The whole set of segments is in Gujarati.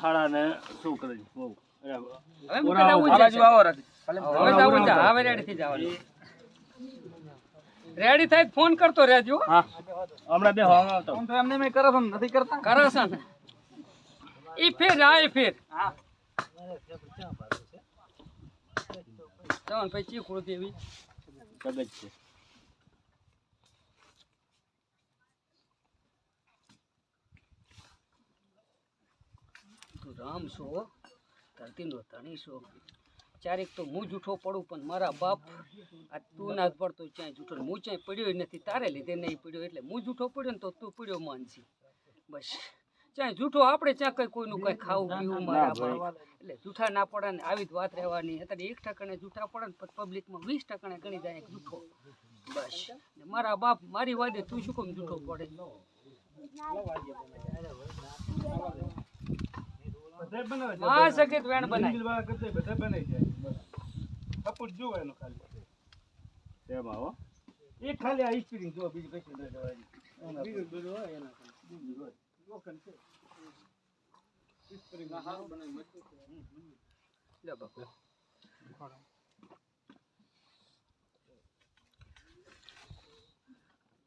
હાડા ને શું કરે છે બહુ હવે મુકે જાવું છે હવે જાવું છે હવે રેડી થઈ જવાનું રેડી થાય ફોન કરતો રહેજો હા હમણાં બે હોવા આવતો ફોન તો એમને મેં કરો છો નથી કરતા કરે છે ને ઈ ફેર આ ફેર હા તવન પછી ચીકુડ દેવી કગજ છે તું રામ છો ધરતીનો ધણી છો ચારેક તો હું જૂઠો પડું પણ મારા બાપ આ તું ના પડતો ક્યાંય જૂઠો હું ક્યાંય પડ્યો નથી તારે લીધે નહીં પડ્યો એટલે હું જૂઠો પડ્યો ને તો તું પડ્યો માનસી બસ ચાહે જૂઠો આપણે ત્યાં કઈ કોઈનું કઈ ખાવું પીવું મારા બાપ એટલે જૂઠા ના પડે ને આવી જ વાત રહેવાની અત્યારે 1% જૂઠા પડે ને પબ્લિકમાં 20% ગણી જાય જૂઠો બસ ને મારા બાપ મારી વાદે તું શું કેમ જૂઠો પડે હા સકેત વેણ બનાય સપોર્ટ જો એનો ખાલી સેમ આવો એક ખાલી આ સ્પીડિંગ જો બીજું કઈ ન જવાય બીજું બધું હોય એના બીજું હોય લોકન છે સ્પીડિંગ ના હાર બનાવી મસ્ત લે બાપુ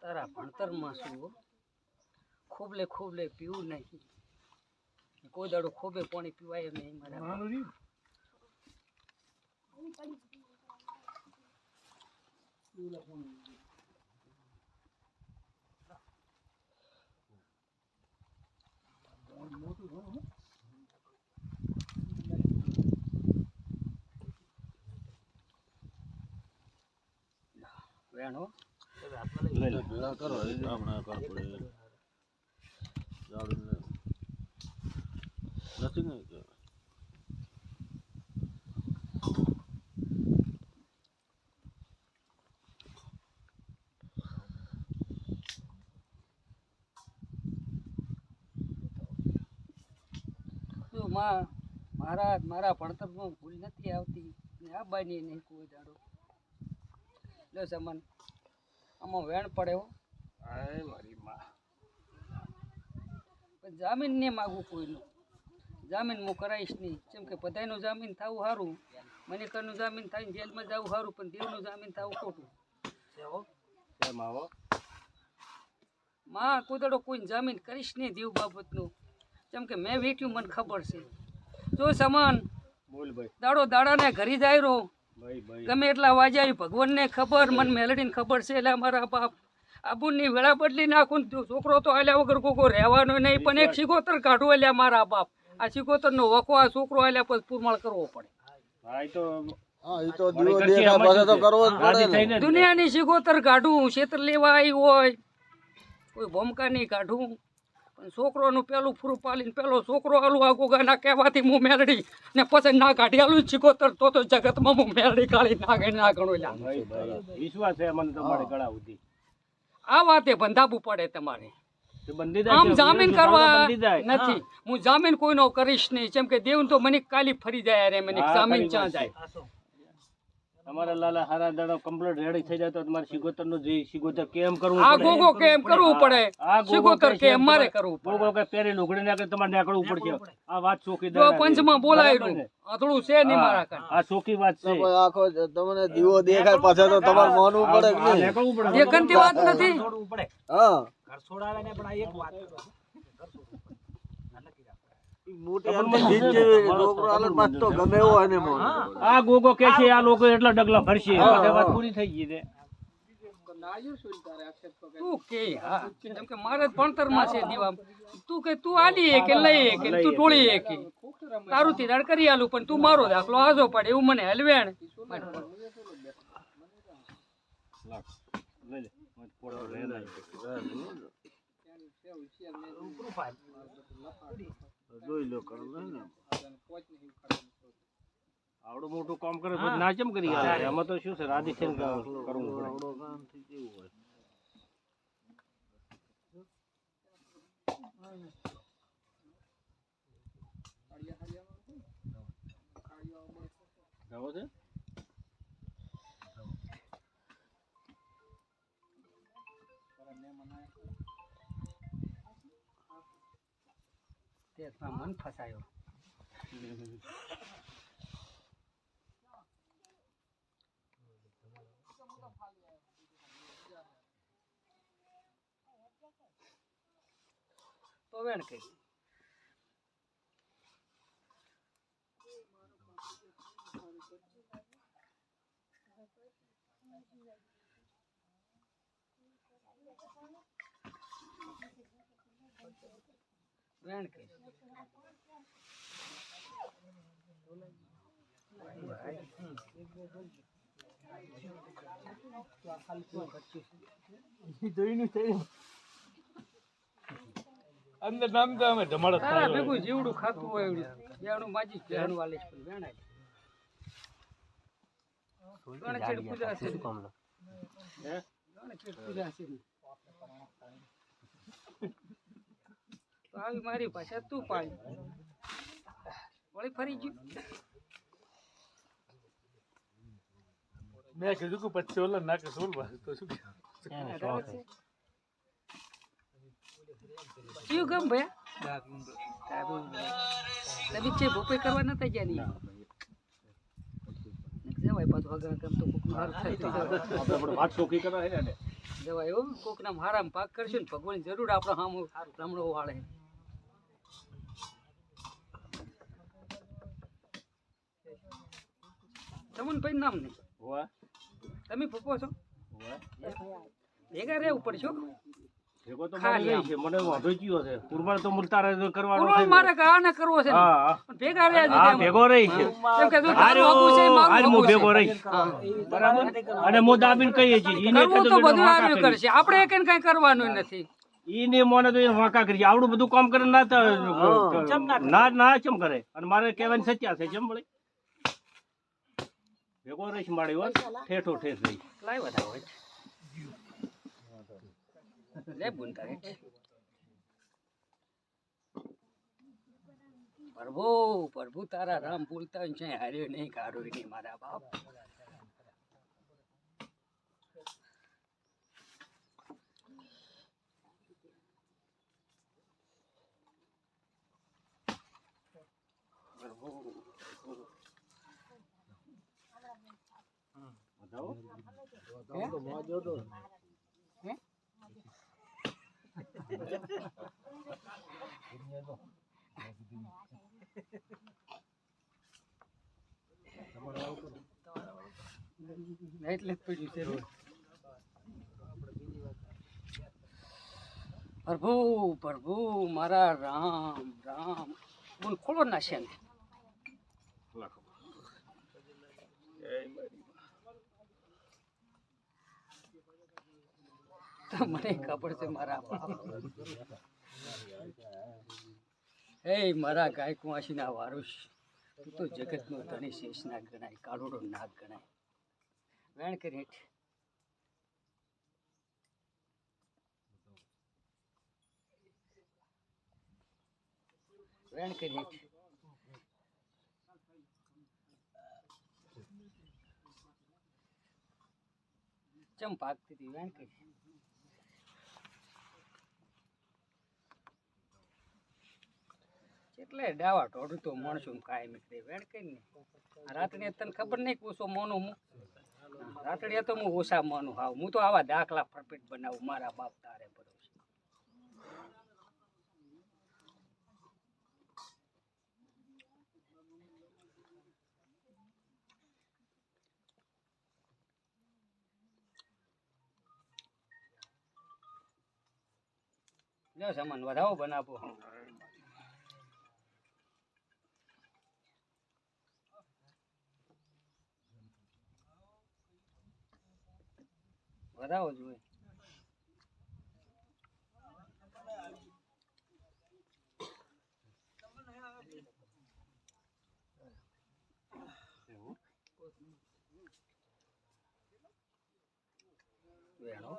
તારા ભણતરમાં શું ખોબલે ખોબલે પીવું નહીં કોઈ દાડો ખોબે પાણી પીવાય એમ નહીં મારા વેણો લઈ લો ભેળા કરો હમણાં કર પડે જાડું નથી નહીં કે મારા ભણતરમાં ભૂલ નથી આવતી ને આ બાની નહીં કોઈ દાડો લે સામાન આમાં વેણ પડે હો આય મારી માં પણ જામીન નહીં માગું કોઈનું જામીન હું કરાવીશ નહીં જેમ કે બધાયનું જામીન થવું સારું મનિકરનું જામીન થાય ને જેલમાં જવું સારું પણ દેવનું જામીન થવું ખોટું સેમ આવો માં કોઈ દાડો કોઈને જામીન કરીશ નહીં દેવ બાબતનું જેમ કે મેં વેઠ્યું મને ખબર છે જો સામાન બોલ ભાઈ દાડાને ઘરી જાય રહો ભાઈ ભાઈ ગમે એટલા વાજાય ભગવાનને ખબર મને મેલડીને ખબર છે એટલે મારા બાપ આબુની વેળા બદલી નાખું ને છોકરો તો આલ્યા વગર કોકો રહેવાનો નહીં પણ એક સિકોતર કાઢવું એટલે મારા બાપ આ સિકોતરનો વખો આ છોકરો આલ્યા પછી પૂરમાળ કરવો પડે ભાઈ તો દુનિયાની સિકોતર કાઢું ક્ષેત્ર લેવા આવી હોય કોઈ ભૂમકા નહીં કાઢું પણ છોકરોનું પેલું ફૂરું પાલીને પેલો છોકરો આલું આ ગોગાના કહેવાથી હું મેલડી ને પછી ના કાઢી આલું સિકોતર તો જગતમાં હું મેલડી કાઢી ના ગણું વિશ્વાસ છે મને તમારે ગળા સુધી આ વાતે બંધાવવું પડે તમારે બંધી આમ જામીન કરવા નથી હું જામીન કોઈનો કરીશ નહીં જેમ કે દેવ તો મને કાલી ફરી જાય રે મને જામીન ક્યાં જાય તમારા લાલા હારા દાડો કમ્પ્લીટ રેડી થઈ જાય તો તમારે સિગોતર નું જે સિગોતર કેમ કરવું આ ગોગો કેમ કરવું પડે સિગોતર કેમ મારે કરવું પડે ગોગો કે પેરી લુગડી નાખે તમારે નીકળવું પડશે આ વાત ચોકી જો પંચમાં બોલાયેલું આથડું છે નહીં મારા કાન આ ચોકી વાત છે આખો તમને દીવો દેખાય પાછા તો તમારે માનવું પડે કે નહીં નીકળવું પડે એકંતી વાત નથી હા ઘર છોડાવે ને પણ આ એક વાત આ ગોગો કે છે આ લોકો એટલા ડગલા ભરશે વાત પૂરી થઈ ગઈ છે તું કે હા જેમ કે મારે ભણતરમાં છે દીવા તું કે તું આલી કે લઈ કે તું ટોળી કે તારું થી દાડ કરી આલું પણ તું મારો દાખલો આજો પડે એવું મને હલવેણ જોઈ લો કરો ને આવડું મોટું કામ કરે તો ના કેમ કરી આવે આમાં તો શું છે રાધી છે કરવું તે મન ફસાયો તો વેણ કરી વેણ કરી અંદર નામ તો અમે ધમાડો તારા ભેગું જીવડું ખાતું હોય એવડું બેણું માજી બેણું વાલે છે પણ વેણાય ગણેશ પૂજા છે ગણેશ પૂજા છે તો આવી મારી પાસે તું પાડી વળી ફરી ગયું મેં કીધું કે પછી ઓલા નાકે સોલ તો શું કયું ગમ ભાઈ છે ભોપાઈ કરવા નતા ગયા નહીં જવાય પાછું આગળ કામ તો કોક આપણે વાત ચોખ્ખી કરવા છે ને જવાય એવું કોક ના હારામ પાક કરશે ને ભગવાન જરૂર આપણો હામો રામડો વાળે તમને ભાઈ નામ નહીં હોવા તમે પપ્પો છો હોવા ભેગા રહેવું પડશે ભેગો તો મને નહીં છે મને વાંધો કયો છે કુરબાન તો મુલતારે કરવાનો પૂરો છે મારે આને કરવો છે ને. હા પણ ભેગા રહ્યા છે હા તેમ. ભેગો રહી છે કેમ કે જો તારું હકું છે, મારું હાલ હું હકું છે. ભેગો રહી હા. બરાબર અને હું દાબીને કહીએ છીએ ઈને કરવું તો કીધું બધું વાંકા આવ્યું કરી. કરશે આપણે એક કઈ કરવાનું નથી ઈને મોને તો એને વાંકા કરી આવડું બધું કામ કરે ના ના ના ચમ કરે અને મારે કહેવાની સચ્ચા છે ચમ વળી ભેગો રહીશ મારી વાત ઠેઠો ઠેઠ રહી લાય વધાવો હેઠ. લે બુનતા હેઠ. પ્રભુ પ્રભુ તારા રામ બોલતા છે હાર્યો નહીં કાઢો નહીં મારા બાપ હે? એટલે જ પડ્યું છે પ્રભુ પ્રભુ મારા રામ રામ બોલ ખોલો નાશે ને તો મને ખબર છે મારા બાપ હે મારા ગાય કુંવાસી ના વારુષ તું તો જગત નો ધણી શેષ ના ગણાય કાળોડો નાગ ગણાય વેણ કરી હેઠ વેણ કરી હેઠ ચમ પાકતી હતી વેણ કરી એટલે ડાવા ઢોઢું તો માણસું કાયમ કરે વેણ કરીને રાતડી તને ખબર નહીં કે ઓછો મોનું હું રાતડી તો હું ઓછા મોનું હાવ હું તો આવા દાખલા પરફેક્ટ બનાવું મારા બાપ તારે ભરોસે લો સામાન વધાવો બનાવો વધાવો જોઈએ વેણો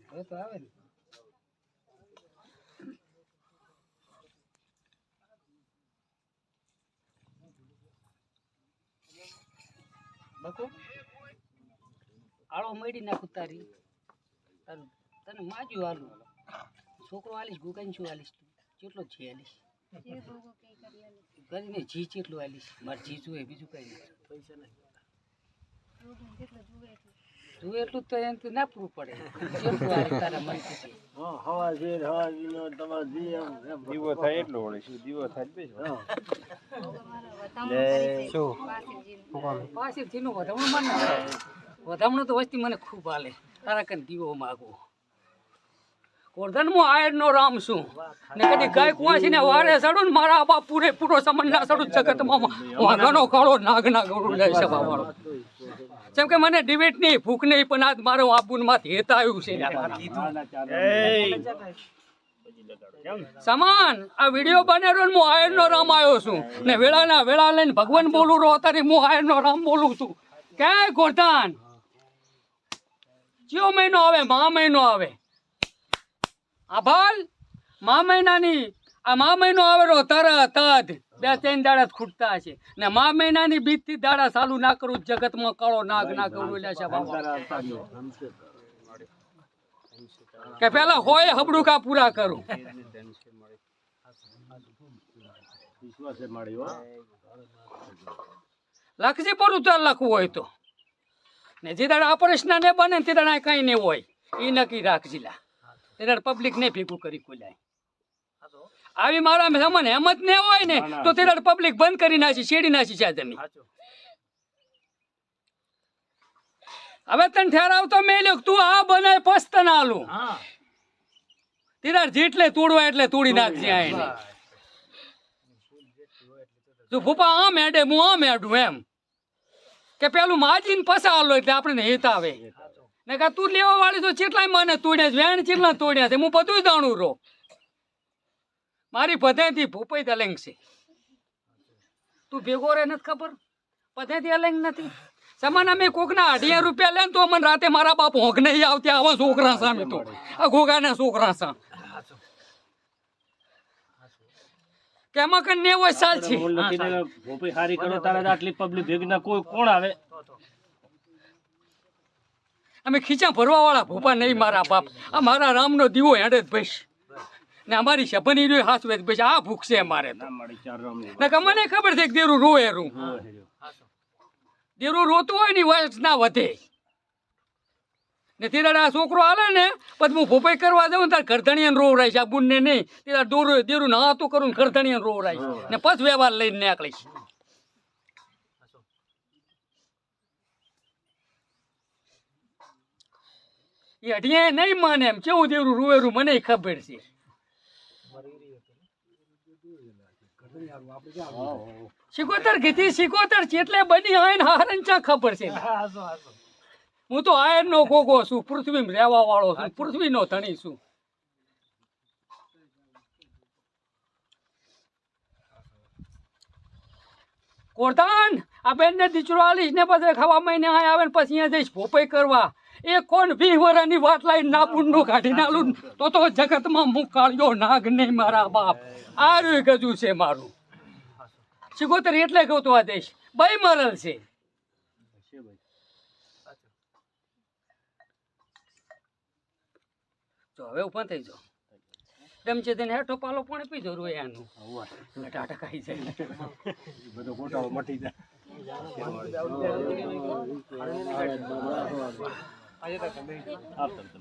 હવે તો આવે ને આળો મળી નાખું તારી તારું તને માજ્યું હાલું છોકરો હાલીશ ગુગાઈને શું હાલીશ તું કેટલો જી હાલીશ કરીને જી કેટલું હાલીશ મારે જી જોઈએ બીજું કઈ નહીં પૈસા નહીં તું એટલું તો એમ ના પૂરું પડે કેટલું હાલી તારા મનથી હવા છે હવા જીનો તમારે જી એમ દીવો થાય એટલો વળે શું દીવો થાય જ બેસો પાછી જીનું વધામણું મને વધામણું તો વસ્તી મને ખૂબ હાલે તારા કઈ દીવો માગવો ગોરધન હું આયર નો રામ છું ને કદી ગાય કુવાસી ને વારે ચડું ને મારા બાપ પૂરો સમન ના ચડું જગતમાં વાઘાનો કાળો નાગ ના ગોળું લે છે વાળો જેમ કે મને ડિબેટ નહીં ભૂખ નહીં પણ આજ મારો આબુન માં હેત આવ્યું છે સમાન આ વિડીયો બનેલો હું આયર નો રામ આવ્યો છું ને વેળાના વેળા લઈને ભગવાન બોલું રહો અત્યારે હું આયર નો રામ બોલું છું ક્યાંય ગોરધન કયો મહિનો આવે મહા મહિનો આવે આભાલ મા મહિનો આવેલો તરત જ 2-3 દાડા ખૂટતા છે ને મા મહિનાની બીજથી દાડા ચાલુ ના કરું જગતમાં કાળો નાગ ના કરું છે બાબા કે પેલા હોય હબડું કા પૂરા કરું લખજી પર ઉતાર લખવું હોય તો ને જે દાડા ઓપરેશન ને બને તે દાડા કઈ નહીં હોય એ નક્કી રાખજીલા ત્યારે પબ્લિક ને ભેગું કરી કોલાય આવી મારા મને હેમત ને હોય ને તો ત્યારે પબ્લિક બંધ કરી નાખી શેડી નાખી છે જમીન હવે તને ઠેરાવ તો મેલ્યો તું આ બનાય પસ્ત ના આલું ત્યારે જેટલે તોડવા એટલે તોડી નાખજે આને તું ભૂપા આમ હેડે હું આમ હેડું એમ કે પેલું માજીને પસા આલો એટલે આપણે હિત આવે ને કા તું લેવા વાળી તો ચેટલાય મને તોડ્યા છે વેણ ચેટલા તોડ્યા છે હું બધું જાણું રહો મારી પધેથી ભૂપાઈ અલંગ છે તું ભેગો રહે નથી ખબર પધેથી અલંગ નથી સમાન અમે કોકના 8,000 રૂપિયા લે તો મને રાતે મારા બાપ હોંક નહીં આવતી આવા છોકરા સામે તો આ ઘોઘાના છોકરા સામે કેમાં કઈ ને હોય સાલ છે ભોપાઈ હારી કરો તારા આટલી પબ્લિક ભેગી ના કોઈ કોણ આવે અમે ખીચા ભરવા વાળા ભોપા નહીં મારા બાપ આ મારા રામનો દીવો હેડે જ ભાઈ ને અમારી શબની રહ્યો હાસવે ભાઈ આ ભૂખ છે અમારે ને મને ખબર છે કે દેરું રોએ રૂ દેરું રોતું હોય ને વયસ ના વધે ને તે દાડા આ છોકરો હાલે ને પછી હું ભોપાઈ કરવા જાઉં તાર ઘરધણીને રોવરાઈશ આ બુનને નહીં તે દેરું ના તો કરું ઘરધણીને રોવરાઈશ ને પછી વ્યવહાર લઈને નીકળીશ એ અઢિયા નહીં માને એમ કેવું દેવું રૂવેરું મને ખબર છે શિકોતર કીધી શિકોતર ચેટલે બની આયન હારન ચા ખબર છે હું તો આયન નો ગોગો છું પૃથ્વી રહેવા વાળો છું પૃથ્વી નો ધણી છું કોરદાન આ બેન ને દીચરો આલીશ ને પછી ખાવા મહિને આવે ને પછી અહીંયા જઈશ ભોપાઈ કરવા એ કોણ 20 વર્ષની વાત લાઈ ના બુંડું કાઢી નાલું તો જગતમાં હું કાળ્યો નાગ નહીં મારા બાપ આ ગજુ છે મારું શિકોતર એટલે કહું તો આ દેશ બાઈ મરલ છે તો હવે ઉભા થઈ જાઓ ડમચે તેને હેઠો પાલો પણ પી જરૂર એનું ટાટા ખાઈ જાય બધો ગોટાળો મટી જાય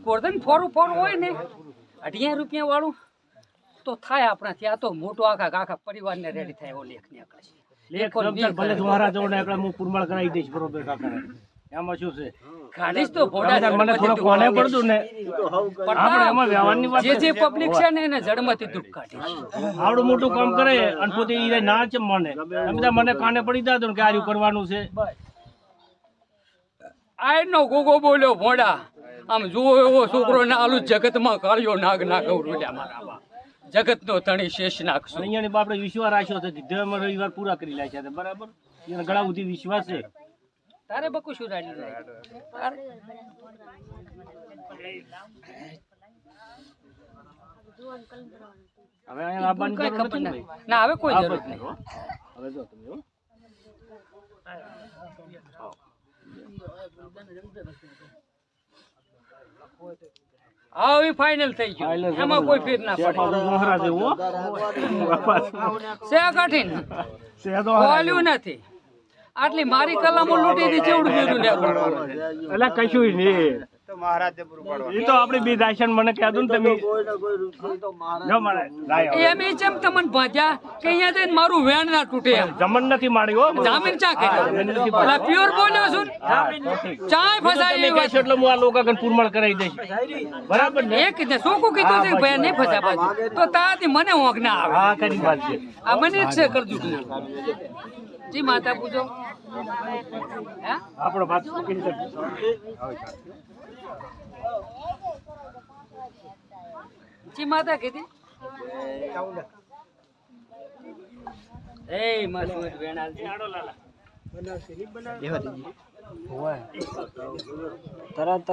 ગોરધન ફોરું હોય ને 8,000 રૂપિયા વાળું તો થાય આપણા ત્યાં તો મોટો આખા પરિવારને રેડી થાય એવો લેખ નીકળે ભલે તમારા જોડે આપણે હું પુરમાળ કરાવી દઈશ બરોબર કાકા એમાં શું છે ખાડીશ તો ભોડા મને થોડો કોને પડતું ને આપણે એમાં વ્યવહારની વાત જે પબ્લિક છે ને એને જડમાંથી દુઃખ કાઢીશ આવડું મોટું કામ કરે અને પોતે ઈ ના છે મને બધા મને કાને પડી જાતો ને કે આર્યું કરવાનું છે આયનો ગોગો બોલ્યો ભોડા આમ જુઓ એવો છોકરો ના આલુ જગતમાં કાળ્યો નાગ ના ગૌરવ્યા મારા બા જગતનો ધણી શેષ નાખશું અહીંયાની બાપડે વિશ્વાસ રાખ્યો છે ધ્યેય રવિવાર પૂરા કરી લે છે બરાબર એને ઘણા બધી વિશ્વાસ છે તારે બકુ શું રાડી હવે અહીંયા આવવાની કઈ જરૂર ખબર નથી ને ના હવે કોઈ જરૂર નહીં હવે જો તમે હવે ફાઇનલ થઈ ગયું એમાં કોઈ ફેર ના પડે મોહરા જેવું હો. છે કઠિન છે તો હારા બોલ્યું નથી આટલી મારી કલમો લૂંટી હતી જેવડું બીજું ને જેવું. એટલે કશું નહીં તો મહારાજે પૂરું પાડવાનું. એ તો આપણી બી દાશન મને કહેતું ને તમે જો મને લાયો. એમ એ ચમ તમને ભાજ્યા કે અહીંયા જઈને મારું વેણ ના તૂટે એમ જમન નથી માડી હો જામીન ચા કર્યો એટલે પ્યોર બોલ્યો છું ને? ચાય ફસાય તમે એવી વાત. કહેશો એટલે હું આ લોકો આગળ પૂરમળ કરાવી દઈશ બરાબર ને એક ને શું કીધું છે કે ભાઈ નહીં ફસા બાજુ તો તાથી મને ઊંઘ ના આવે હા કરી વાત છે આ મને જ છે કરજુ જી માતા પૂછો હે આપણો વાત મૂકીને કરજો. જી માતા કીધી એ માસુ વેણાલ તરત